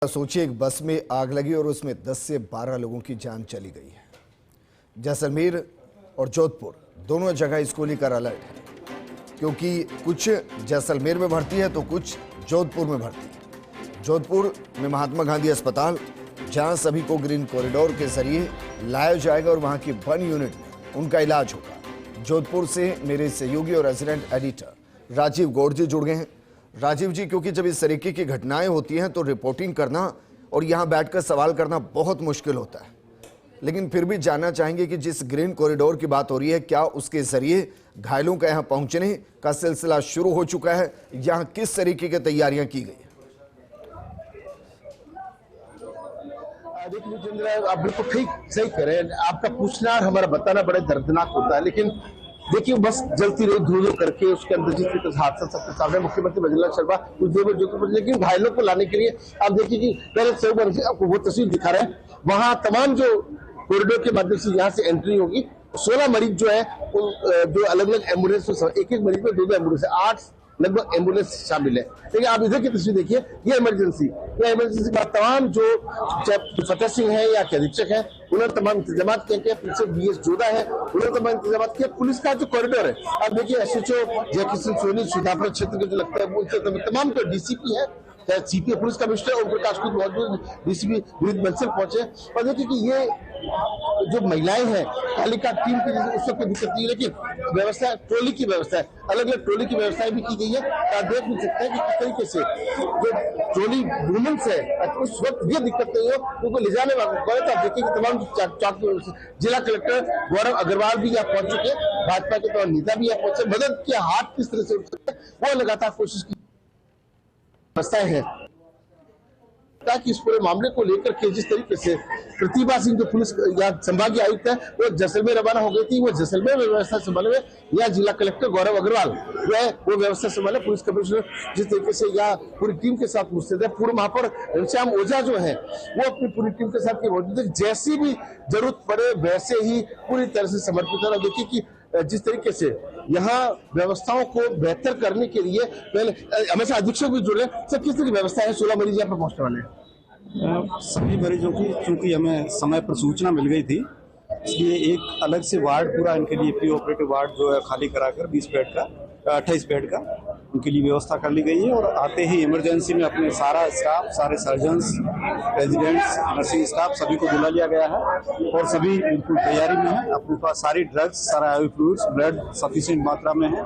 सोचिए एक बस में आग लगी और उसमें 10 से 12 लोगों की जान चली गई है। जैसलमेर और जोधपुर दोनों जगह इसको लेकर अलर्ट है, क्योंकि कुछ जैसलमेर में भर्ती है तो कुछ जोधपुर में भर्ती है। जोधपुर में महात्मा गांधी अस्पताल, जहां सभी को ग्रीन कॉरिडोर के जरिए लाया जाएगा और वहां की 1 यूनिट में उनका इलाज होगा। जोधपुर से मेरे सहयोगी और रेजिडेंट एडिटर राजीव गौड़ जी जुड़ गए हैं। राजीव जी, क्योंकि जब इस तरीके की घटनाएं होती हैं तो रिपोर्टिंग करना और यहां बैठकर सवाल करना बहुत मुश्किल होता है, लेकिन फिर भी जानना चाहेंगे कि जिस ग्रीन कॉरिडोर की बात हो रही है, क्या उसके जरिए घायलों का यहां पहुंचने का सिलसिला शुरू हो चुका है? यहां किस तरीके की तैयारियां की गई? देखिए जितेंद्र, आप बिल्कुल ठीक सही कह रहे हैं। आपका पूछना और हमारा बताना बड़े दर्दनाक होता है, लेकिन देखिए बस जलती रही धूल करके उसके अंदर जिस तरीके से हादसा सबके सामने, मुख्यमंत्री बजरंग शर्मा कुछ देर में जोधपुर, लेकिन घायलों को लाने के लिए आप देखिए कि पहले से आपको वो तस्वीर दिखा रहे हैं। वहां तमाम जो कॉरिडोर के माध्यम से यहाँ से एंट्री होगी। 16 मरीज जो है जो अलग अलग एम्बुलेंस में, एक मरीज में 2 एम्बुलेंस है, 8 लगभग एम्बुलेंस शामिल है। लेकिन आप इधर की तस्वीर देखिए, ये इमरजेंसी के बाद तमाम जो फतेह सिंह है या अधीक्षक है, उन्होंने तमाम इंतजाम किए। पीछे BS जोधा है, उन्होंने तमाम इंतजाम किए। पुलिस का जो कॉरिडोर है, आप देखिए SHO जयकिशन सोनी सुधापुर क्षेत्र के जो लगता है वो तमाम जो DCP है, CP police commissioner Om Prakash कुछ मौजूद, DCP विनीत बंसल पहुंचे। और देखिए कि ये जो महिलाएं हैं तालिका टीम की, उससे कोई दिक्कत नहीं है, लेकिन व्यवस्था ट्रॉली की व्यवस्था है, अलग अलग ट्रॉली की व्यवस्था भी की गई है। आप देख भी सकते हैं कि किस तरीके से जो ट्रॉली वुमेन्स है, उस वक्त ये दिक्कत नहीं हो उनको ले जाने वाले। आप देखिए कि तमाम जिला कलेक्टर गौरव अग्रवाल भी यहाँ पहुंच चुके हैं, भाजपा के तमाम नेता भी यहाँ पहुंचे। मदद के हाथ किस तरह से उठ सकते हैं वो लगातार कोशिश की व्यवस्थाएं हैं, ताकि इस पूरे मामले को लेकर के जिस तरीके से प्रतिभा सिंह जो पुलिस या संभागीय आयुक्त है वो जैसलमेर रवाना हो गई थी, वो जैसलमेर में व्यवस्था संभाले हुए, या जिला कलेक्टर गौरव अग्रवाल जो है वो व्यवस्था संभाले। पुलिस कमिश्नर जिस तरीके से या पूरी टीम के साथ मुस्तैद है। पूर्व महापौर घनश्याम ओझा जो है वो अपनी पूरी टीम के साथ मौजूद है। जैसी भी जरूरत पड़े वैसे ही पूरी तरह से समर्पित है। देखिए कि जिस तरीके से यहाँ व्यवस्थाओं को बेहतर करने के लिए पहले हमेशा अधीक्षक भी जुड़े, सब किस तरह की व्यवस्था है? 16 मरीज यहाँ पर पहुंचने वाले हैं। सभी मरीजों की चूंकि हमें समय पर सूचना मिल गई थी, इसलिए एक अलग से वार्ड पूरा इनके लिए प्री ऑपरेटिव वार्ड जो है खाली कराकर 20 बेड का 28 बेड का उनके लिए व्यवस्था कर ली गई है। और आते ही इमरजेंसी में अपने सारा स्टाफ, सारे सर्जन्स, रेजिडेंट्स, नर्सिंग स्टाफ सभी को बुला लिया गया है और सभी बिल्कुल तैयारी में है। अपने पास सारी ड्रग्स, सारा आईवी फ्लूइड्स, ब्लड सफिशिएंट मात्रा में है।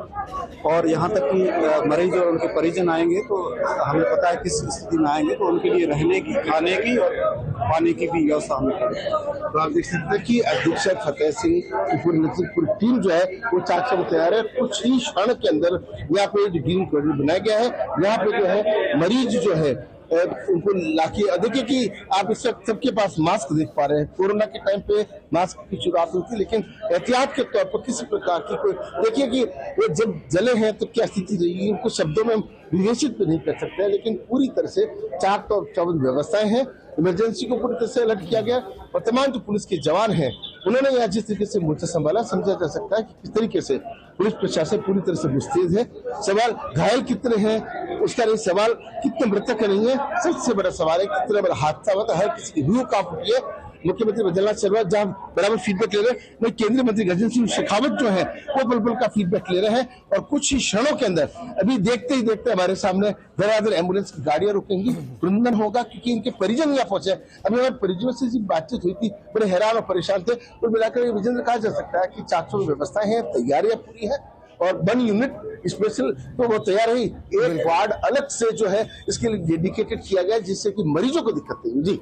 और यहाँ तक कि मरीज और उनके परिजन आएंगे तो हमें पता है किस स्थिति में आएंगे, तो उनके लिए रहने की, खाने की और पानी की भी व्यवस्था हमें करेंगे। तो आप देख सकते हैं कि अधीक्षक फतेह सिंह पूरी टीम जो है वो चाक तैयार है। कुछ ही क्षण के अंदर यहाँ पे जो ग्रीन कॉरिडोर बनाया गया है, यहाँ पे जो है मरीज जो है उनको लाके देखिए कि आप इस वक्त सबके पास मास्क देख पा रहे हैं। कोरोना के टाइम पे मास्क की शुरुआत हुई थी, लेकिन एहतियात के तौर पर किसी प्रकार की कोई, देखिए कि वो जब जले हैं तो क्या स्थिति रही, उनको शब्दों में विवेचित भी नहीं कर सकते, लेकिन पूरी तरह से चाक तो चौबंद व्यवस्थाएं हैं। इमरजेंसी को पूरी तरह से अलर्ट किया गया और तमाम जो पुलिस के जवान हैं उन्होंने यहाँ जिस तरीके से मोर्चा संभाला, समझा जा सकता है कि किस तरीके से पुलिस प्रशासन पूरी तरह से मुस्तैद है। सवाल घायल कितने हैं उसका नहीं, सवाल कितने मृतक नहीं है, सबसे बड़ा सवाल है कितना बड़ा हादसा हुआ था। हर किसी की रूह कांप उठी है। मुख्यमंत्री बजरंग शर्मा जहां बराबर फीडबैक ले रहे हैं, वही केंद्रीय मंत्री गजेंद्र सिंह शेखावत जो है वो पल का फीडबैक ले रहे हैं। और कुछ ही क्षणों के अंदर अभी देखते ही देखते हमारे सामने धड़ाधड़ एम्बुलेंस की गाड़ियां रुकेंगी, वृंदन होगा, क्योंकि इनके परिजन यहाँ पहुंचे। अभी हमारे परिजनों से बातचीत हुई थी, बड़े हैरान और परेशान थे। कुल मिलाकर विजेंद्र कहा जा सकता है कि 400 व्यवस्थाएं हैं, तैयारियां पूरी है और 1 यूनिट स्पेशल तो वो तैयार है। एक वार्ड अलग से जो है इसके लिए डेडिकेटेड किया गया, जिससे कि मरीजों को दिक्कत नहीं। जी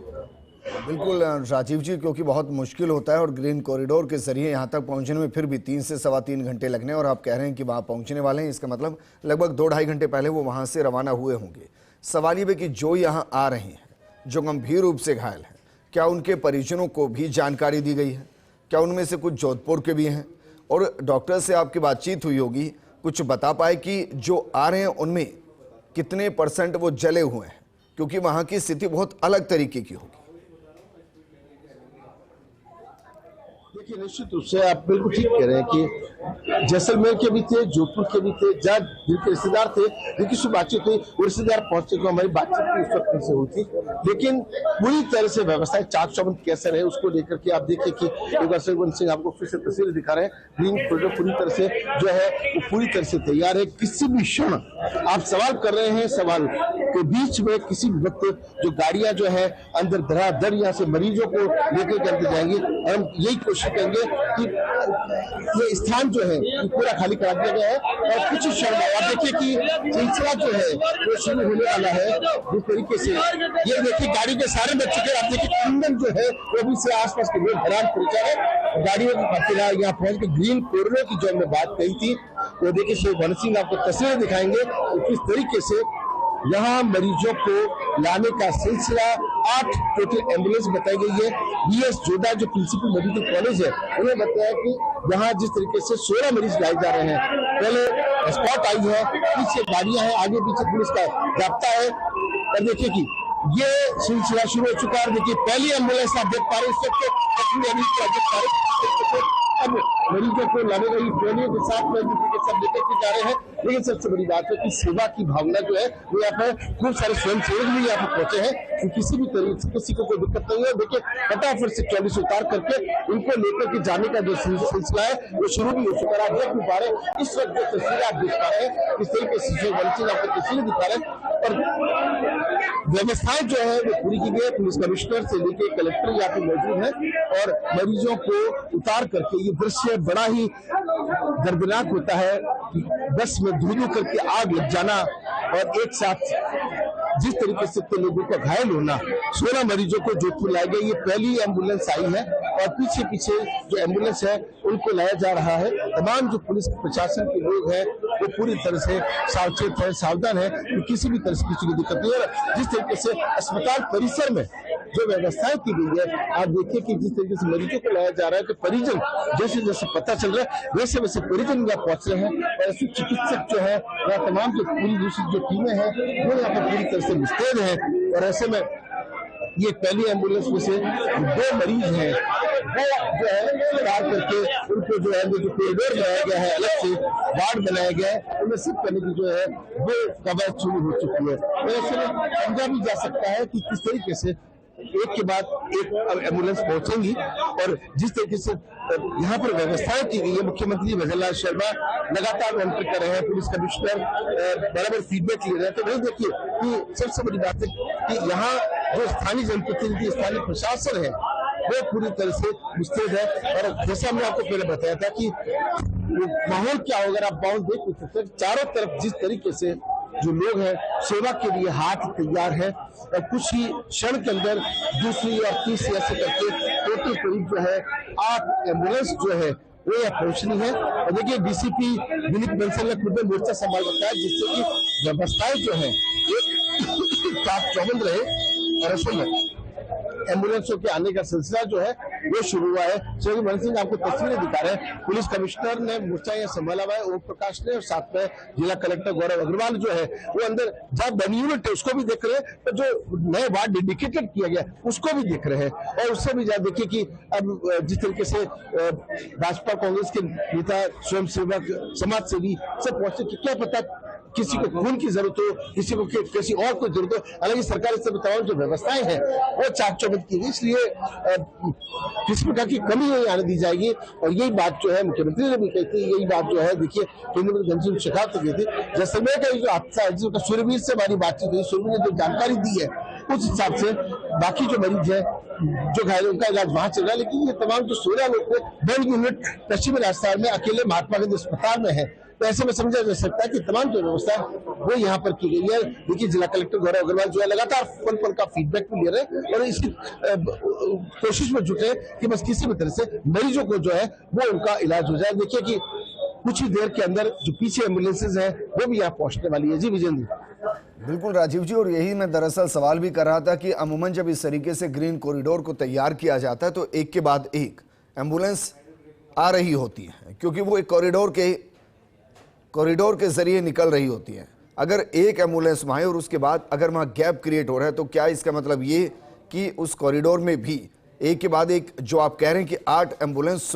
बिल्कुल राजीव जी, क्योंकि बहुत मुश्किल होता है और ग्रीन कॉरिडोर के जरिए यहाँ तक पहुँचने में फिर भी 3 से सवा 3 घंटे लगने, और आप कह रहे हैं कि वहाँ पहुँचने वाले हैं, इसका मतलब लगभग 2-2.5 घंटे पहले वो वहाँ से रवाना हुए होंगे। सवाल ये है कि जो यहाँ आ रहे हैं, जो गंभीर रूप से घायल हैं, क्या उनके परिजनों को भी जानकारी दी गई है? क्या उनमें से कुछ जोधपुर के भी हैं? और डॉक्टर से आपकी बातचीत हुई होगी, कुछ बता पाए कि जो आ रहे हैं उनमें कितने % वो जले हुए हैं, क्योंकि वहाँ की स्थिति बहुत अलग तरीके की होगी। देखिए निश्चित रूप से आप बिल्कुल ठीक कह रहे हैं कि जैसलमेर के भी थे, जोधपुर के भी थे, जहाँ जिनके रिश्तेदार थे, जिनकी से बातचीत हुई वो रिश्तेदार पहुंचे तो हमारी बातचीत भी उस वक्त से हुई थी। लेकिन पूरी तरह से व्यवस्था चाक चौबंद कैसे रहे उसको लेकर के आप देखिए कि योगा सिंह आपको फिर से तस्वीर दिखा रहे हैं। ग्रीन कॉरिडोर पूरी तरह से जो है वो पूरी तरह से तैयार है। किसी भी क्षण आप सवाल कर रहे हैं, सवाल के बीच में किसी भी वक्त जो गाड़ियां जो है अंदर धड़ाधड़ यहाँ से मरीजों को लेकर के अंदर जाएंगी और हम यही कोशिश करेंगे कि ये स्थान जो है पूरा खाली करा दिया गया है और कुछ क्षण आप देखिए कि सिलसिला जो है वो शुरू होने वाला है। जिस तरीके से ये देखिए गाड़ी के सारे बच चुके हैं। आप देखिए इंजन जो है वो भी से आसपास के लोग हैरान पहुंचा है गाड़ियों की काफिला यहाँ पहुंच के ग्रीन कॉरिडोर की जो हमने बात कही थी वो देखिए श्री भवन सिंह आपको तस्वीरें दिखाएंगे किस तरीके से यहाँ मरीजों को लाने का सिलसिला 8 टोटल एम्बुलेंस बताई गई है। बीएस जोधा जो प्रिंसिपल मेडिकल कॉलेज है उन्होंने बताया कि यहाँ जिस तरीके से 16 मरीज लाए जा रहे हैं। पहले स्पॉट आई है, पीछे गाड़ियां हैं, आगे पीछे पुलिस का जाब्ता है और देखिए कि ये सिलसिला शुरू हो चुका है। देखिए पहली एम्बुलेंस आप देख पा रहे हैं अब मरीजों को लाने वाली ट्रेनियों के साथ में सब लेकर के जा रहे हैं। लेकिन सबसे बड़ी बात है कि सेवा की भावना जो है वो यहाँ पर खूब सारे स्वयंसेवक भी यहाँ पर पहुंचे हैं कि किसी भी तरीके से किसी को कोई दिक्कत नहीं है। देखिए फटाफट से 44 उतार करके उनको लेकर के जाने का जो सिलसिला है वो शुरू भी हो चुका है। आप देख भी पा रहे हैं इस वक्त जो तस्वीरें आप देख पा रहे हैं इस तरीके से आपको तस्वीरें दिखा रहे हैं और व्यवस्थाएं जो है वो पूरी की गई। पुलिस कमिश्नर से लेकर कलेक्टर यहाँ पे मौजूद है और मरीजों को उतार करके ये दृश्य बड़ा ही दर्दनाक होता है कि बस में धू करके आग लग जाना और एक साथ जिस तरीके से लोगों का घायल होना। 16 मरीजों को जोधपुर लाए गए। ये पहली एम्बुलेंस आई है और पीछे पीछे जो एम्बुलेंस है उनको लाया जा रहा है। तमाम जो पुलिस प्रशासन के लोग हैं वो पूरी तरह से सावचेत है, सावधान है कि किसी भी तरह से किसी को दिक्कत नहीं है। जिस तरीके से अस्पताल परिसर में जो व्यवस्थाएं की गई है आप देखिए कि जिस तरीके से मरीजों को लाया जा रहा है कि परिजन जैसे जैसे पता चल रहा है वैसे वैसे परिजन यहाँ पहुंच रहे हैं और ऐसे चिकित्सक जो है या तमाम जो पूरी दूसरी जो टीमें हैं वो यहाँ पर पूरी तरह से मुस्तैद है। और ऐसे में ये पहली एम्बुलेंस में से 2 मरीज हैं वो जो है उतार करके उनको जो है जो कॉरिडोर बनाया गया है अलग से वार्ड बनाया गया है उनमें शिफ्ट करने की जो है वो कवायद शुरू हो चुकी है। तो ऐसे में समझा भी जा सकता है कि किस तरीके से एक के बाद एक एम्बुलेंस पहुंचेंगी और जिस तरीके से यहाँ पर व्यवस्थाएं की गई है। मुख्यमंत्री भजनलाल शर्मा लगातार मॉनिटर कर रहे हैं, पुलिस कमिश्नर बराबर फीडबैक ले रहे हैं। तो वही देखिए कि सबसे बड़ी बात है कि यहाँ जो स्थानीय जनप्रतिनिधि स्थानीय प्रशासन है वो पूरी तरह से मुस्तैद है। और जैसा हमने आपको पहले बताया था कि माहौल क्या होगा आप माहौल देख नहीं सकते। चारों तरफ जिस तरीके से जो लोग हैं सेवा के लिए हाथ तैयार है और कुछ ही क्षण के अंदर दूसरी और तीसरी ऐसे करके टोटल करीब जो है 8 एम्बुलेंस जो है वो यहाँ पहुंचनी है। और देखिए डीसीपी विनीत बंसल ने खुद मोर्चा संभाल रखा है जिससे कि व्यवस्थाएं जो है एक चाक चौबंद रहे और असल में एम्बुलेंसों के आने का सिलसिला जो है वो शुरू हुआ है। श्री भवन सिंह आपको तस्वीरें दिखा रहे हैं। पुलिस कमिश्नर ने मोर्चा यहाँ संभाला हुआ है, ओम प्रकाश ने, और साथ में जिला कलेक्टर गौरव अग्रवाल जो है वो अंदर जहाँ बनी यूनिट है उसको भी देख रहे हैं तो जो नए वार्ड डेडिकेटेड किया गया उसको भी देख रहे हैं। और उससे भी ज्यादा देखिए कि अब जिस तरीके से भाजपा कांग्रेस के नेता स्वयं सेवक समाज सेवी सब पहुंचे कि क्या पता किसी को खून की जरूरत हो, किसी को किसी और कोई जरूरत हो। हालांकि सरकार इस तमाम जो व्यवस्थाएं हैं वो चाक चौबंद की गई, इसलिए किसी प्रकार की कमी नहीं आने दी जाएगी। और यही बात जो है मुख्यमंत्री ने भी कही थी, यही बात जो है देखिए केंद्रीय मंत्री घनश्याम शेखावत ने की थी। जैसलमेर का जो हादसा है जिसका सूर्यवीर से हमारी बातचीत हुई, सूर्यवीर ने जो जानकारी दी है उस हिसाब से बाकी जो मरीज है जो घायल उनका इलाज वहां चल रहा है। लेकिन ये तमाम जो 16 लोग बेड यूनिट पश्चिमी राजस्थान में अकेले महात्मा गांधी अस्पताल में है तो ऐसे में समझा जा सकता है कि तमाम जो व्यवस्था वो यहाँ पर की गई है। देखिए जिला कलेक्टर गौरव अग्रवाल जो है लगातार पल पल का फीडबैक भी ले रहे हैं और इसकी कोशिश में जुटे कि बस किसी भी तरह से मरीजों को जो है वो उनका इलाज हो जाए। देखिए कि कुछ ही देर के अंदर जो पीछे एम्बुलेंसेज है वो भी यहाँ पहुंचने वाली है। जी विजेंद्र। बिल्कुल राजीव जी, और यही मैं दरअसल सवाल भी कर रहा था कि अमूमन जब इस तरीके से ग्रीन कॉरिडोर को तैयार किया जाता है तो एक के बाद एक एम्बुलेंस आ रही होती है क्योंकि वो एक कॉरिडोर के जरिए निकल रही होती है। अगर एक एम्बुलेंस वहाँ है और उसके बाद अगर वहाँ गैप क्रिएट हो रहा है तो क्या इसका मतलब ये कि उस कॉरिडोर में भी एक के बाद एक जो आप कह रहे हैं कि 8 एम्बुलेंस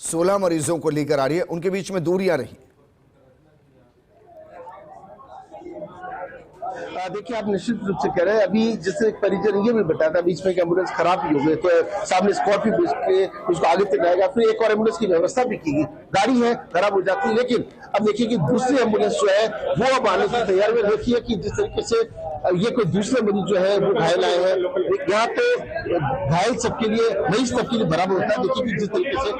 16 मरीजों को लेकर आ रही है, उनके बीच में दूरियां रही। देखिए, आप निश्चित रूप से कह रहे हैं, अभी जैसे एक परिजन ये भी बताया था बीच में कि एम्बुलेंस खराब ही हो गई, तो सामने स्कॉर्पियो भेज के उसको आगे तक लाएगा, फिर एक और एम्बुलेंस की व्यवस्था भी की गई, गाड़ी है खराब हो जाती है। लेकिन अब देखिए कि दूसरी एम्बुलेंस जो है वो अब आने की तैयारी में। देखिए कि जिस तरीके से ये कोई दूसरे मरीज जो है वो घायल आए हैं, यहाँ तो घायल सबके लिए, मरीज सबके लिए बराबर होता है। देखिए कि जिस तरीके से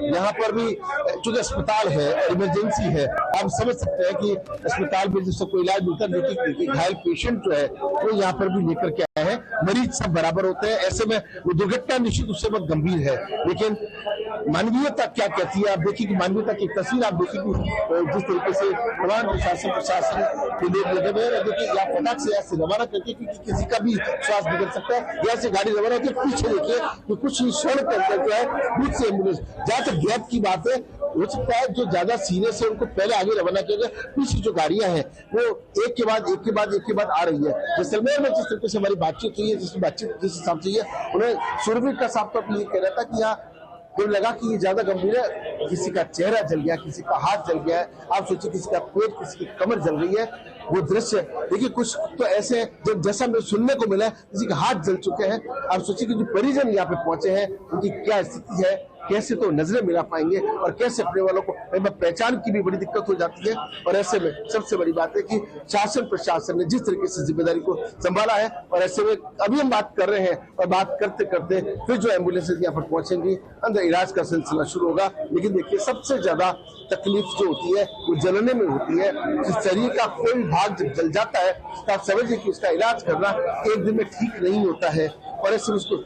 यहाँ पर भी चूंकि अस्पताल है, इमरजेंसी है, आप समझ सकते हैं कि अस्पताल में जिससे कोई इलाज मिलता है, देखिए घायल पेशेंट जो है वो यहाँ पर भी लेकर के आए हैं, मरीज सब बराबर होते हैं। ऐसे में वो दुर्घटना निश्चित रूप से बहुत गंभीर है, लेकिन मानवीयता क्या कहती है। आप देखिए कि मानवीयता की तस्वीर आप देखिए कि जिस तरीके से तमाम प्रशासन के लोग लगे हुए हैं। देखिए या फटाक से ऐसे रवाना करके क्योंकि किसी का भी श्वास बिगड़ सकता है, या ऐसे गाड़ी रवाना होती है। पीछे देखिए कि कुछ ही क्षण के अंदर जो है दूसरी एम्बुलेंस, जहाँ तक गैप की बात है, हो सकता है जो ज्यादा सीरियस है उनको पहले आगे रवाना किया गया, पीछे जो गाड़ियां हैं वो एक के बाद आ रही है। जैसलमेर में जिस तरीके से हमारी बातचीत हुई है, जिस हिसाब से उन्हें सुरभि का साफ तौर पर ये कह रहा था कि यहाँ जब लगा कि ये ज्यादा गंभीर है, किसी का चेहरा जल गया, किसी का हाथ जल गया है, आप सोचिए किसी का पेट, किसी की कमर जल रही है। वो दृश्य देखिए, कुछ तो ऐसे जब जैसा में सुनने को मिला किसी के हाथ जल चुके हैं। आप सोचिए कि जो परिजन यहाँ पे पहुंचे हैं उनकी क्या स्थिति है, कैसे तो नजरें मिला पाएंगे और कैसे अपने वालों को पहचान की भी बड़ी दिक्कत हो जाती है। और ऐसे में सबसे बड़ी बात है कि शासन प्रशासन ने जिस तरीके से जिम्मेदारी को संभाला है, और ऐसे में अभी हम बात कर रहे हैं और बात करते करते फिर जो एम्बुलेंसेज यहाँ पर पहुंचेंगी, अंदर इलाज का सिलसिला शुरू होगा। लेकिन देखिए सबसे ज्यादा तकलीफ जो होती है वो जलने में होती है। शरीर का कोई भाग जब जल जाता है तो आप समझिए कि उसका इलाज करना एक दिन में ठीक नहीं होता है। और ऐसे उसको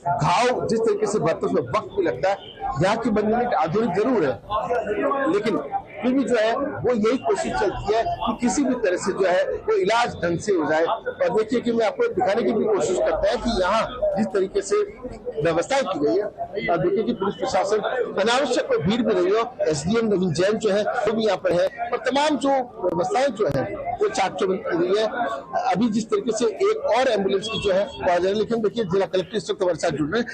घाव जिस तरीके से बढ़ता है उसमें वक्त भी लगता है। यहाँ की बनने आधुनिक जरूर है, लेकिन फिर भी जो है वो यही कोशिश चलती है कि किसी भी तरह से जो है वो इलाज ढंग से हो जाए। और देखिए कि मैं आपको दिखाने की भी कोशिश करता है कि यहाँ जिस तरीके से व्यवस्थाएं की गई है, और देखिए कि पुलिस प्रशासन अनावश्यक कोई भीड़ भी नहीं हो। एसडीएम नवीन जैन जो है वो भी यहाँ पर है, और तमाम जो व्यवस्थाएं जो है वो चाक चौबंद की गई है। अभी जिस तरीके से एक और एम्बुलेंस की जो है आ जाए, लेकिन देखिए जिला कलेक्टर इस वक्त हमारे साथ जुड़ रहे हैं,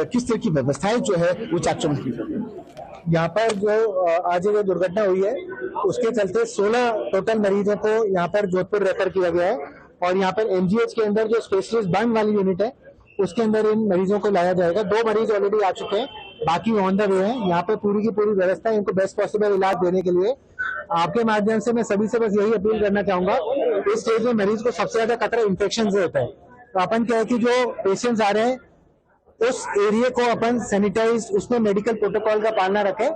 किस तरह की व्यवस्थाएं जो है वो चाक चौबंद की गई है। यहाँ पर जो आज ये दुर्घटना हुई है उसके चलते 16 टोटल मरीजों को यहाँ पर जोधपुर रेफर किया गया है, और यहाँ पर एमजीएच के अंदर जो स्पेशलिस्ट बर्न वाली यूनिट है उसके अंदर इन मरीजों को लाया जाएगा। 2 मरीज ऑलरेडी आ चुके हैं, बाकी ऑन द वे हैं। यहाँ पर पूरी की पूरी व्यवस्था है इनको बेस्ट पॉसिबल इलाज देने के लिए। आपके माध्यम से मैं सभी से बस यही अपील करना चाहूंगा, इस स्टेज में मरीज को सबसे ज्यादा खतरा इन्फेक्शन से होता है। तो अपन क्या है कि जो पेशेंट्स आ रहे हैं उस एरिया को अपन सैनिटाइज, उसमें मेडिकल प्रोटोकॉल का पालना रखें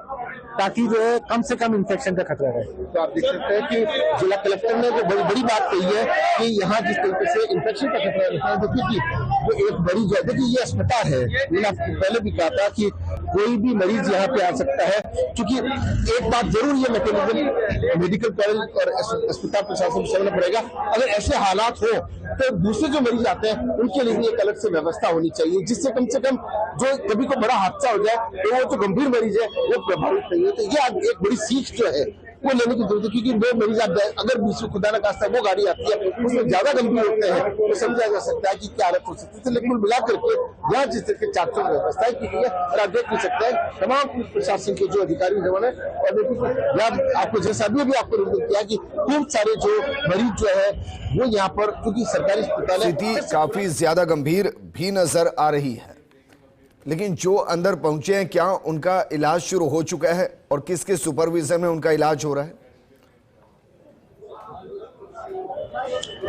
ताकि जो है कम से कम इन्फेक्शन का खतरा रहे। तो आप देख सकते हैं कि जिला कलेक्टर ने जो बड़ी बात कही है कि यहाँ जिस तरीके से इन्फेक्शन का खतरा रहता है। देखिए कि वो एक मरीज है, देखिए ये अस्पताल है, मैंने आपको पहले भी कहा था कि कोई भी मरीज यहाँ पे आ सकता है। क्योंकि एक बात जरूर ये मैकेनिज्म मेडिकल कॉलेज और अस्पताल प्रशासन को समझना पड़ेगा, अगर ऐसे हालात हो तो दूसरे जो मरीज आते हैं उनके लिए भी एक अलग से व्यवस्था होनी चाहिए, जिससे कम से कम जो कभी को बड़ा हादसा हो जाए तो वो जो गंभीर मरीज है वो प्रभावित नहीं हो। तो ये एक बड़ी सीख जो है वो लेने की जरूरत है, क्योंकि 2 मरीज अगर बीच में खुदा न खास्ता वो गाड़ी आती है उसमें ज्यादा गंभीर होते हैं तो समझा जा सकता है कि क्या हालत हो सकती है। लेकिन मिला करके यहाँ जिस तरह के चाक चौबंद व्यवस्थाएं की गई है, और आप देख भी सकते हैं तमाम पुलिस प्रशासन के जो अधिकारी जवान है। और देखिए आपको जैसा भी आपको रिपोर्ट किया कि खूब सारे जो मरीज जो है वो यहाँ पर, क्योंकि सरकारी अस्पताल है, स्थिति काफी ज्यादा गंभीर भी नजर आ रही है। लेकिन जो अंदर पहुंचे हैं, क्या उनका इलाज शुरू हो चुका है और किसके सुपरविजन में उनका इलाज हो रहा है?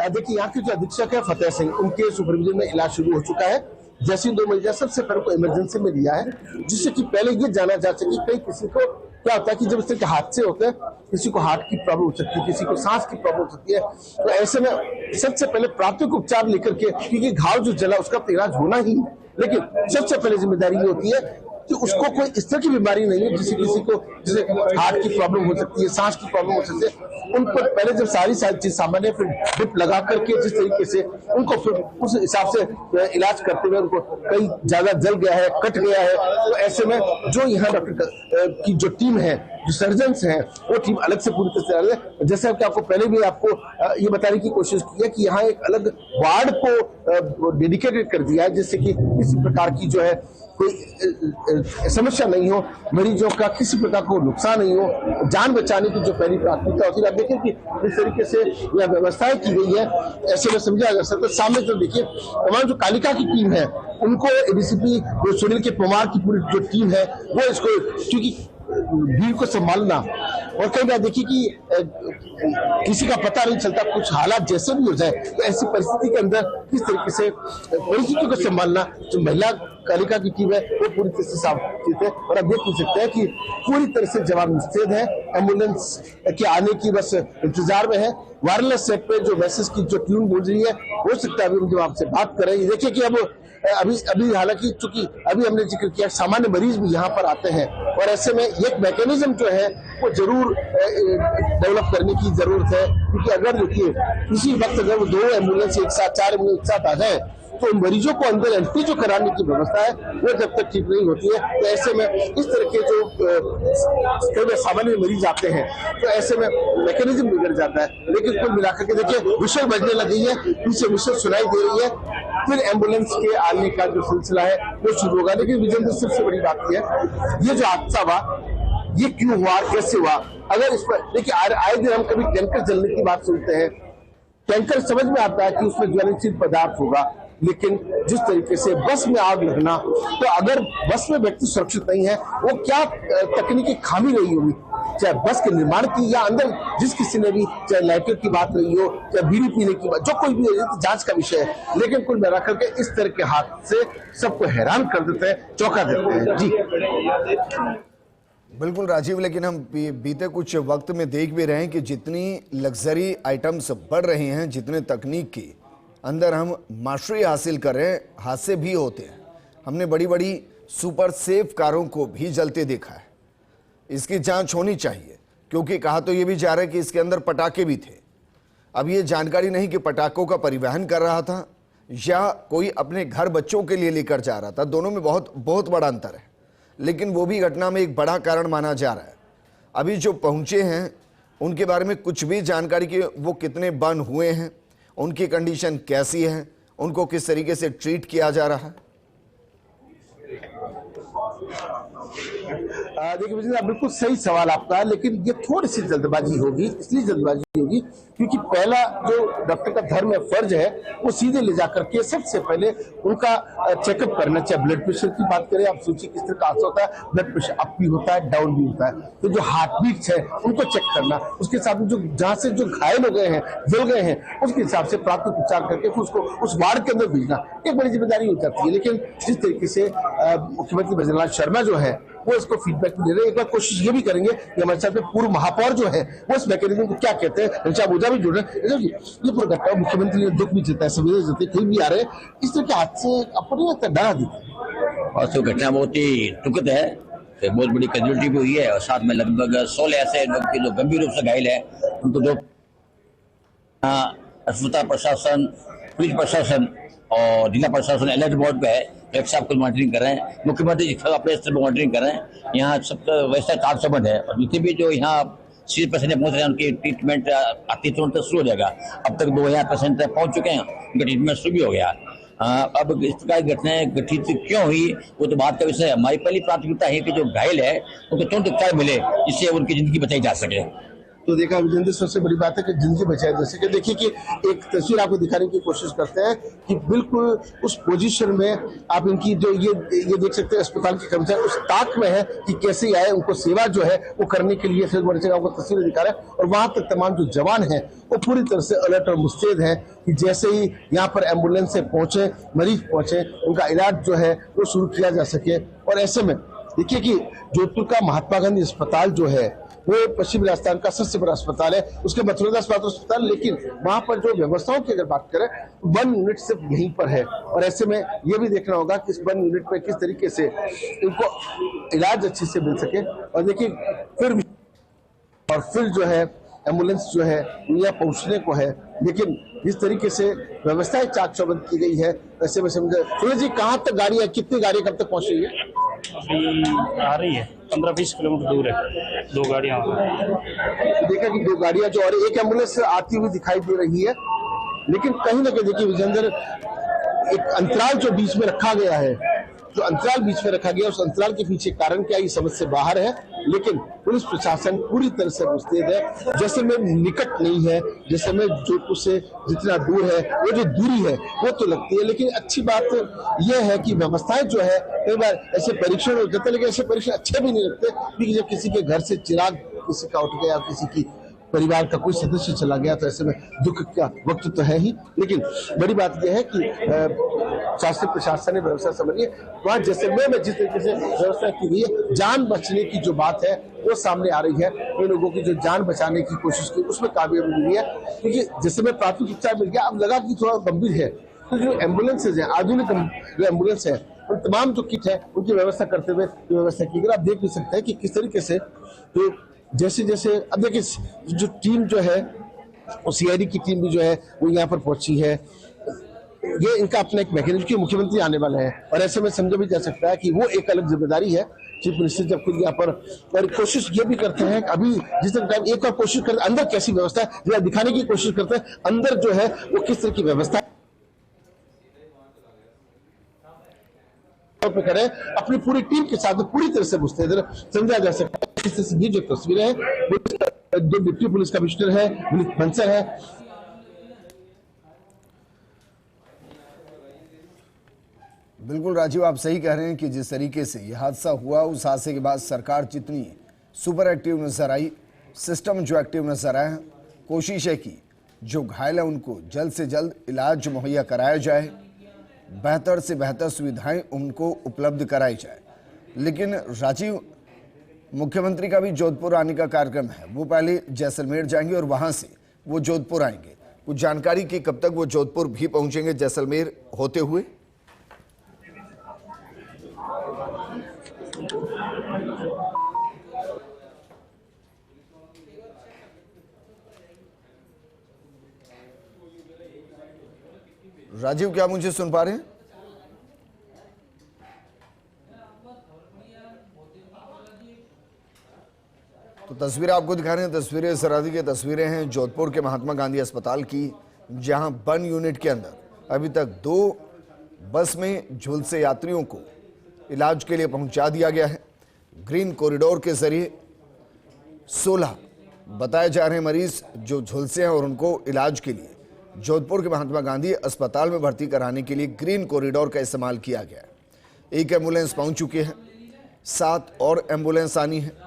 देखिए यहाँ के जो अधीक्षक है फतेह सिंह, उनके सुपरविजन में इलाज शुरू हो चुका है। जैसे 2 मरीज सबसे पहले को इमरजेंसी में लिया है, जिससे कि पहले ये जाना जा सके कहीं किसी को क्या होता है कि जब इस तरह के हादसे होते हैं, किसी को हार्ट की प्रॉब्लम हो सकती है, किसी को सांस की प्रॉब्लम हो सकती है। तो ऐसे में सबसे पहले प्राथमिक उपचार लेकर के, क्योंकि घाव जो जला उसका तो इलाज होना ही, लेकिन सबसे पहले जिम्मेदारी ये होती है कि उसको कोई इस तरह की बीमारी नहीं है जिसे किसी को जैसे हार्ट की प्रॉब्लम हो सकती है, सांस की प्रॉब्लम हो सकती है, उनको पहले जब सारी चीज सामान्य फिर ड्रिप लगा करके जिस तरीके से उनको फिर उस हिसाब से इलाज करते हुए उनको कहीं ज्यादा जल गया है, कट गया है, तो ऐसे में जो यहाँ डॉक्टर की जो टीम है, जो सर्जन्स हैं, वो टीम अलग से पूरी तरह से है। जैसे कि आपको पहले भी आपको ये बताने की कोशिश की है कि यहाँ एक अलग वार्ड को डेडिकेटेड कर दिया है, जिससे कि किसी प्रकार की जो है कोई समस्या नहीं हो, मरीजों का किसी प्रकार को नुकसान नहीं हो, जान बचाने की जो पहली प्राथमिकता होती है। आप देखिए कि इस तरीके से यह व्यवस्थाएं की गई है, ऐसे में समझा जा सकता है। सामने जो देखिए तमाम जो कालिका की टीम है, उनको एडीसीपी जो सुनील के पवार की पूरी जो टीम है वो इसको, क्योंकि भीड़ को संभालना और कई बार देखिए कि किसी का पता नहीं चलता, कुछ हालात जैसे भी हो जाए, तो ऐसी परिस्थिति के अंदर किस तरीके से परिस्थितियों को संभालना, जो महिला कालिका की टीम है वो पूरी तरह से सावधान है। और अब देख भी सकते हैं कि पूरी तरह से जवान मुस्तैद है, एम्बुलेंस के आने की बस इंतजार में है। वायरलेस सेट पे जो मैसेज की जो ट्यून बोल रही है, हो सकता है अभी हम जब आपसे बात कर रहे हैं, देखिए कि अब अभी हालांकि चूंकि अभी हमने जिक्र किया सामान्य मरीज भी यहाँ पर आते हैं, और ऐसे में एक मैकेनिज्म जो है वो जरूर डेवलप करने की जरूरत है, क्योंकि अगर देखिए किसी वक्त अगर वो 2 एम्बुलेंस एक साथ, 4 एम्बुलेंस एक साथ आ जाए, तो मरीजों को अंदर एंट्री जो कराने की व्यवस्था है वो जब तक ठीक नहीं होती है, तो ऐसे में इस तरह के जो कई सामान्य मरीज आते हैं, तो ऐसे में मैकेनिज्म बिगड़ जाता है। लेकिन कुल मिलाकर के देखिए विशल बजने लगी है, पीछे विशल सुनाई दे रही है, फिर एम्बुलेंस के आने का जो सिलसिला है वो शुरू होगा। लेकिन विजेंद्र सबसे बड़ी बात यह है, ये जो हादसा हुआ ये क्यों हुआ, कैसे हुआ, अगर इस पर देखिए आए दिन हम कभी टैंकर जलने की बात सुनते हैं, टैंकर समझ में आता है कि उसमें ज्वलनशील पदार्थ होगा, लेकिन जिस तरीके से बस में आग लगना, तो अगर बस में व्यक्ति सुरक्षित नहीं है, वो क्या तकनीकी खामी रही होगी, चाहे बस के निर्माण की या अंदर जिस किसी ने भी, चाहे लाइटर की बात रही हो, चाहे बीड़ी पीने की बात, जो कोई भी है, तो जांच का विषय है। लेकिन कुल मिलाकर के इस तरह के हाथ से सबको हैरान कर देते हैं, चौंका देते हैं। जी बिल्कुल राजीव, लेकिन हम बीते कुछ वक्त में देख भी रहे हैं कि जितनी लग्जरी आइटम्स बढ़ रही हैं, जितने तकनीक की अंदर हम मास्टरी हासिल कर रहे हैं, हादसे भी होते हैं। हमने बड़ी बड़ी सुपर सेफ कारों को भी जलते देखा है। इसकी जांच होनी चाहिए, क्योंकि कहा तो ये भी जा रहा है कि इसके अंदर पटाखे भी थे। अब ये जानकारी नहीं कि पटाखों का परिवहन कर रहा था या कोई अपने घर बच्चों के लिए लेकर जा रहा था, दोनों में बहुत बहुत बड़ा अंतर है। लेकिन वो भी घटना में एक बड़ा कारण माना जा रहा है। अभी जो पहुंचे हैं उनके बारे में कुछ भी जानकारी कि वो कितने बर्न हुए हैं, उनकी कंडीशन कैसी है, उनको किस तरीके से ट्रीट किया जा रहा है। देखिए बिल्कुल सही सवाल आपका, लेकिन ये थोड़ी सी जल्दबाजी होगी। इसलिए जल्दबाजी होगी क्योंकि पहला जो डॉक्टर का धर्म है, फर्ज है, वो सीधे ले जाकर के सबसे पहले उनका चेकअप करना। चाहे ब्लड प्रेशर की बात करें, आप सोचिए किस तरह का हादसा होता है, ब्लड प्रेशर अप भी होता है, डाउन भी होता है, तो जो हार्ट बीट्स है उनको चेक करना। उसके साथ में जो जहाँ से जो घायल हो गए हैं, जल गए हैं, उसके हिसाब से प्राथमिक उपचार करके फिर उसको उस वार्ड के अंदर भेजना एक बड़ी जिम्मेदारी हो जाती है। लेकिन जिस तरीके से मुख्यमंत्री भजनलाल शर्मा जो है वो इसको फीडबैक दे रहे हैं। एक बार कोशिश ये भी करेंगे कि हमारे साथ में पूर्व महापौर जो है वो इस मैकेनिज्म को क्या कहते हैं, ऋचा ओझा भी जुड़ रहे हैं। ये पूरा घटना मुख्यमंत्री ने दुख भी जताया है, संवेदना जताई, कोई भी आ रहे हैं इस तरह के हादसे अपने डरा देते हैं। और तो घटना बहुत ही दुखद है, बहुत बड़ी कैजुअलिटी भी हुई है, और साथ में लगभग 16 ऐसे लोग के जो गंभीर रूप से घायल है, उनको जो अस्पताल प्रशासन, पुलिस प्रशासन और जिला प्रशासन अलर्ट मोड पे है। कलेक्टर साहब कुल मॉनिटरिंग कर रहे हैं, मुख्यमंत्री अपने स्तर पर मॉनिटरिंग कर रहे हैं। यहाँ सब वैसा 400 बेड है, और जितने भी जो यहाँ सीरियस पेशेंट पहुंच रहे हैं उनकी ट्रीटमेंट आती तुरंत शुरू हो जाएगा। अब तक 2000 पेशेंट पहुंच चुके हैं, उनका ट्रीटमेंट शुरू भी हो गया। अब इस प्रकार की घटनाएं घटित क्यों हुई वो तो बात का विषय है। हमारी पहली प्राथमिकता है कि जो घायल है उनको तुरंत उपचार मिले, जिससे उनकी जिंदगी बचाई जा सके। तो देखा विजेंद्र, सबसे बड़ी बात है कि जिंदगी बचाए। जैसे कि देखिए कि एक तस्वीर आपको दिखाने की कोशिश करते हैं कि बिल्कुल उस पोजीशन में आप इनकी जो ये देख सकते हैं, अस्पताल के कर्मचारी उस ताक में है कि कैसे आए, उनको सेवा जो है वो करने के लिए फिर बड़ी जगह आपको तस्वीरें दिखा रहे हैं। और वहां तक तमाम जो जवान है वो पूरी तरह से अलर्ट और मुस्तैद है कि जैसे ही यहाँ पर एम्बुलेंस से पहुंचे, मरीज पहुंचे, उनका इलाज जो है वो शुरू किया जा सके। और ऐसे में देखिए कि जोधपुर का महात्मा गांधी अस्पताल जो है वो पश्चिम राजस्थान का सबसे बड़ा अस्पताल है, उसके मथुरा अस्पताल, लेकिन वहां पर जो व्यवस्थाओं की अगर बात करें, 1 यूनिट सिर्फ यहीं पर है। और ऐसे में ये भी देखना होगा कि इस 1 यूनिट पर किस तरीके से इनको इलाज अच्छे से मिल सके। और देखिए फिर जो है एम्बुलेंस जो है यहाँ पहुंचने को है, लेकिन जिस तरीके से व्यवस्थाएं चाक चौबंद की गई है, वैसे में समझे। सूरज जी, कहाँ तक गाड़ी है, कितनी गाड़ी कब तक पहुंच रही है? अभी आ रही है, 15-20 किलोमीटर दूर है, 2 गाड़ियां। देखा कि 2 गाड़ियां जो, और एक एम्बुलेंस आती हुई दिखाई दे रही है। लेकिन कहीं ना कहीं देखिए विजेंद्र, एक अंतराल जो बीच में रखा गया है, जो अंतराल बीच में रखा गया, उस अंतराल के पीछे कारण क्या, ये समझ से बाहर है। लेकिन पुलिस प्रशासन पूरी तरह से मुस्तैद है। जैसलमेर निकट नहीं है, जैसलमेर जोधपुर से जितना दूर है, वो जो दूरी है वो तो लगती है, लेकिन अच्छी बात यह है कि व्यवस्थाएं जो है, कई बार ऐसे परीक्षण हो जाते हैं, लेकिन ऐसे परीक्षण अच्छे भी नहीं लगते, क्योंकि जब किसी के घर से चिराग किसी का उठ गया, किसी की परिवार का कोई सदस्य चला गया, तो ऐसे में दुख का वक्त तो है ही। लेकिन बड़ी बात यह है कि शासन प्रशासन ने व्यवस्था समझी है। वहां जैसलमेर में जिस तरीके से व्यवस्था की गई है, जान बचने की जो बात है वो सामने आ रही है। इन लोगों की जो जान बचाने की कोशिश की, उसमें कामयाबी मिली है, क्योंकि जैसलमेर प्राथमिक उपचार मिल गया। अब लगा कि थोड़ा गंभीर है, तो जो एम्बुलेंसेज है, आधुनिक जो एम्बुलेंस है, उन तमाम जो किट है उनकी व्यवस्था करते हुए व्यवस्था की गई। आप देख भी सकते हैं कि किस तरीके से तो जैसे जैसे अब देखिए जो टीम जो है, वो सीआईडी की टीम भी जो है वो यहाँ पर पहुंची है। ये इनका अपना एक मैकेनिज्म की मुख्यमंत्री आने वाले हैं, और ऐसे में समझा भी जा सकता है कि वो एक अलग जिम्मेदारी है चीफ मिनिस्टर जब खुद यहाँ पर, और कोशिश ये भी करते हैं कि अभी जिस टाइम एक और कोशिश करते अंदर कैसी व्यवस्था है, जरा दिखाने की कोशिश करते हैं अंदर जो है वो किस तरह की व्यवस्था पे करें। अपनी पूरी टीम के साथ पूरी तरह से मुस्तैद समझा जा सकता है। इस तस्वीर जो तस्वीरें हैं, जो डिप्टी पुलिस कमिश्नर है विनीत बंसल है, बिल्कुल राजीव, आप सही कह रहे हैं कि जिस तरीके से यह हादसा हुआ, उस हादसे के बाद सरकार जितनी सुपर एक्टिव नजर आई, सिस्टम जो एक्टिव नजर आया, कोशिश है कि जो घायल है उनको जल्द से जल्द इलाज मुहैया कराया जाए, बेहतर से बेहतर सुविधाएं उनको उपलब्ध कराई जाए। लेकिन राजीव, मुख्यमंत्री का भी जोधपुर आने का कार्यक्रम है। वो पहले जैसलमेर जाएंगे और वहां से वो जोधपुर आएंगे। कुछ जानकारी की कब तक वो जोधपुर भी पहुंचेंगे जैसलमेर होते हुए? राजीव, क्या मुझे सुन पा रहे हैं? तो तस्वीरें आपको दिखा रहे हैं, तस्वीरें सरहदी की तस्वीरें हैं जोधपुर के महात्मा गांधी अस्पताल की, जहां बन यूनिट के अंदर अभी तक 2 बस में झुलसे यात्रियों को इलाज के लिए पहुंचा दिया गया है। ग्रीन कॉरिडोर के जरिए 16 बताए जा रहे हैं मरीज जो झुलसे हैं, और उनको इलाज के लिए जोधपुर के महात्मा गांधी अस्पताल में भर्ती कराने के लिए ग्रीन कॉरिडोर का इस्तेमाल किया गया है। 1 एम्बुलेंस पहुंच चुकी है, 7 और एम्बुलेंस आनी है।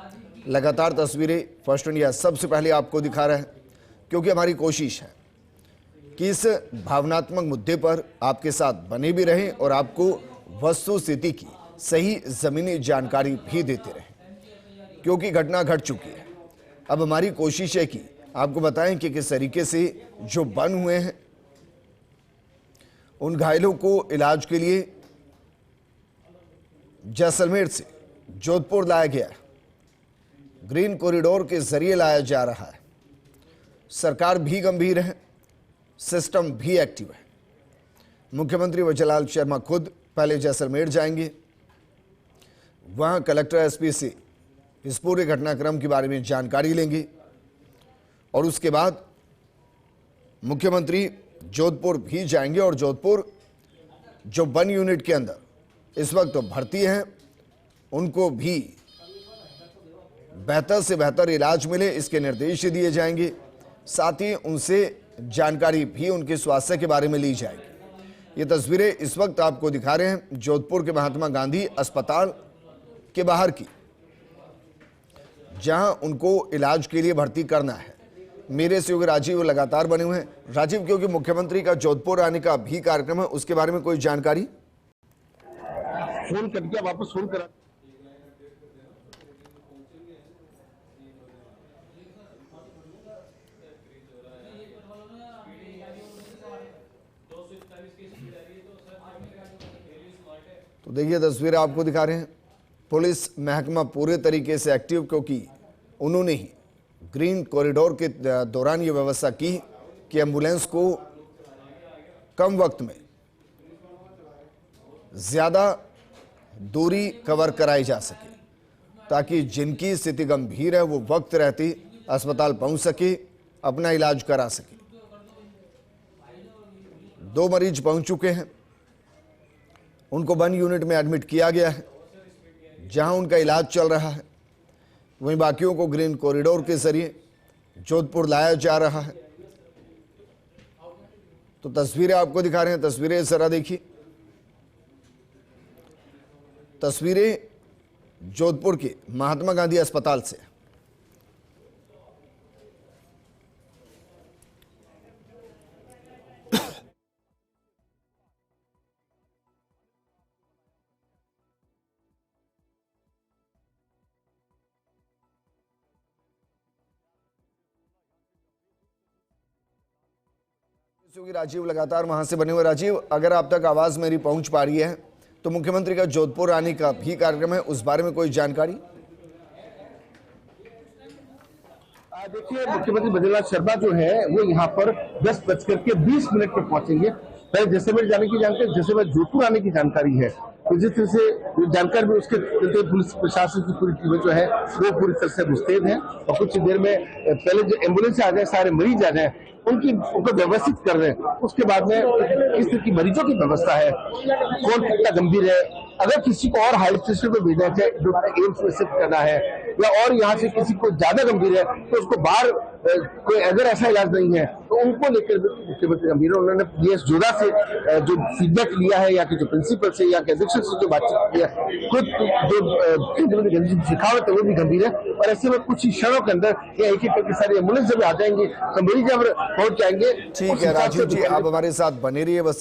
लगातार तस्वीरें फर्स्ट इंडिया सबसे पहले आपको दिखा रहा है, क्योंकि हमारी कोशिश है कि इस भावनात्मक मुद्दे पर आपके साथ बने भी रहें और आपको वस्तु स्थिति की सही जमीनी जानकारी भी देते रहें, क्योंकि घटना घट चुकी है। अब हमारी कोशिश है कि आपको बताएं कि किस तरीके से जो बन हुए हैं उन घायलों को इलाज के लिए जैसलमेर से जोधपुर लाया गया है। ग्रीन कॉरिडोर के जरिए लाया जा रहा है। सरकार भी गंभीर है, सिस्टम भी एक्टिव है। मुख्यमंत्री वजलाल शर्मा खुद पहले जैसलमेर जाएंगे, वहां कलेक्टर एसपी से इस पूरे घटनाक्रम के बारे में जानकारी लेंगे, और उसके बाद मुख्यमंत्री जोधपुर भी जाएंगे। और जोधपुर जो बन यूनिट के अंदर इस वक्त भर्ती हैं, उनको भी बेहतर से बेहतर इलाज मिले, इसके निर्देश दिए जाएंगे। साथ ही उनसे जानकारी भी उनके स्वास्थ्य के बारे में ली जाएगी। ये तस्वीरें इस वक्त आपको दिखा रहे हैं जोधपुर के महात्मा गांधी अस्पताल के बाहर की, जहां उनको इलाज के लिए भर्ती करना है। मेरे सहयोगी राजीव लगातार बने हुए हैं। राजीव, क्योंकि मुख्यमंत्री का जोधपुर आने का भी कार्यक्रम है, उसके बारे में कोई जानकारी? फोन करके वापस फोन करा। तो देखिए तस्वीरें आपको दिखा रहे हैं। पुलिस महकमा पूरे तरीके से एक्टिव, क्योंकि उन्होंने ही ग्रीन कॉरिडोर के दौरान ये व्यवस्था की कि एम्बुलेंस को कम वक्त में ज़्यादा दूरी कवर कराई जा सके, ताकि जिनकी स्थिति गंभीर है वो वक्त रहते अस्पताल पहुंच सके, अपना इलाज करा सके। 2 मरीज पहुंच चुके हैं, उनको 1 यूनिट में एडमिट किया गया है, जहां उनका इलाज चल रहा है। वहीं बाकियों को ग्रीन कॉरिडोर के जरिए जोधपुर लाया जा रहा है। तो तस्वीरें आपको दिखा रहे हैं, तस्वीरें जरा देखिए। तस्वीरें जोधपुर के महात्मा गांधी अस्पताल से। राजीव लगातार वहां से बने हुए। राजीव, अगर आप तक आवाज मेरी पहुंच पा रही है तो मुख्यमंत्री का जोधपुर आने का भी कार्यक्रम है, उस बारे में कोई जानकारी? देखिए, मुख्यमंत्री बद्रीनाथ शर्मा जो है वो यहाँ पर 10:20 पर पहुंचेंगे। पहले जैसलमेर जाने की जानकारी, जैसलमेर जोधपुर आने की जानकारी है, तो जिस तरह से जानकारी भी उसके चलते पुलिस प्रशासन की पूरी टीमें जो है वो पूरी तरह से मुस्तैद है। और कुछ देर में पहले जो एम्बुलेंस आ जाए, सारे मरीज आ जाए, उनको व्यवस्थित कर रहे हैं। उसके बाद में किस तरह की मरीजों की व्यवस्था है, कौन कितना गंभीर है, अगर किसी को और हाई स्टेशन पे भेजना है, एम्स में शिफ्ट करना है, या और यहाँ से किसी को ज्यादा गंभीर है तो उसको बाहर कोई अगर ऐसा इलाज नहीं है तो उनको लेकर मुख्यमंत्री गंभीर है। उन्होंने पीएस जोधा से जो फीडबैक लिया है, या के जो प्रिंसिपल से या के अधीक्षक से जो बातचीत की है, खुद जो शेखावत है वो भी गंभीर है। और ऐसे में कुछ ही क्षणों के अंदर या एक करके सारी एम्बुलेंस जब आ जाएंगे तो मरीज जब पहुंच जाएंगे। ठीक है राजीव जी, आप हमारे साथ बने रहिए बस।